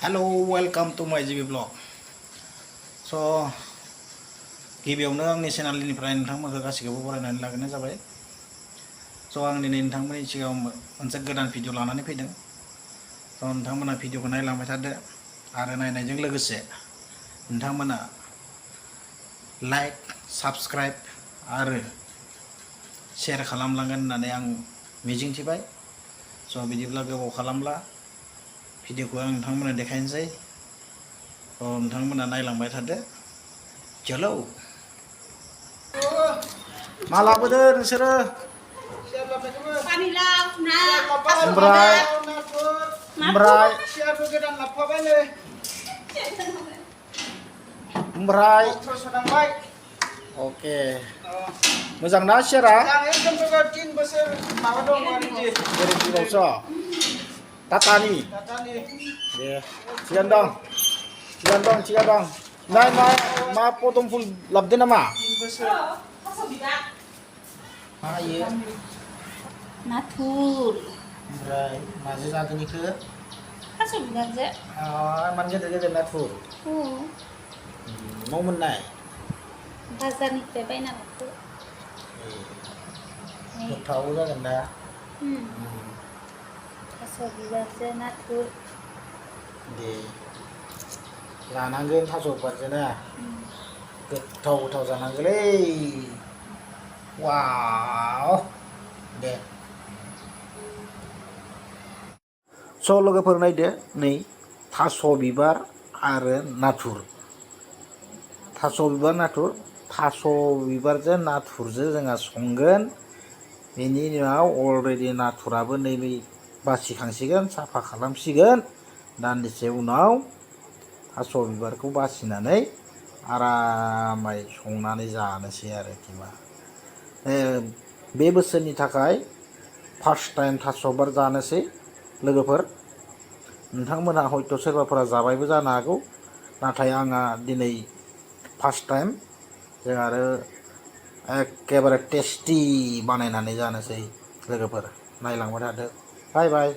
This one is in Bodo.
Hello, welcome to my GB blog. So, गिबियावनो आंनि चेनेलनिफ्राय नोंथांमोनखौ गासिखौबो बरायनानै लाग्रोनाय जाबाय। स' आं दिनै नोंथांमोननि सिगाङाव मोनसे गोदान भिडिअ लानानै फैदों। स' नोंथांमोना भिडिअखौ नायलांबाय थादो आरो नायनायजों लोगोसे नोंथांमोना लाइक, साबस्क्राइब आरो शेयार खालामलांगोन होननानै आं मिजिंथिबाय। स' बिदिब्ला गोबाव खालामला भिडिअखौ आं नोंथांमोननो देखायनोसै। नोंथांमोना नायलांबाय थादो। चलो मा लाबोदो नोंसोरो? ओमफ्राय अके मोजां ना सियारा? टाटानि दे थिगानो दं थिगानो दं। नाय मा पदम फुल लाबोदो नामा? मा इयो? नाथुर ओमफ्राय माजों जागोन इखो? थास' बिबारजों। इमान गेदेर गेदेर नाथुर न' मोननाय? बाजारनिफ्राय बायना लाबोदो। गोथाव जागोन दा? थास' बिबारजों नाथुर दे लानांगोन थास' बिबारजों ना गोथाव जानांगोनलै। वाव दे स' लोगोफोर नायदो नै थास' बिबार आरो नाथुर। थास' बिबारजों नाथुरजों जोंहा संगोन। बेनि उनाव अलरेडि नाथुराबो नैबे बासिखांसिगोन, साफा खालामसिगोन। दान्दिसे उनाव थास' बिबारखौ बासिनानै आरामै संनानै जानोसै आरोखि मा। बे बोसोरनि थाखाय फार्स्ट टाइम थास' बिबार जानोसै लोगोफोर। नोंथांमोनहा हयथ' सोरबाफोरा जाबायबो जानो हागौ, नाथाय आंहा दिनै फार्स्ट टाइम। जों आरो एखेबारे टेस्टि बानायनानै जानोसै लोगोफोर। नायलांबाय थादो। बाय बाय।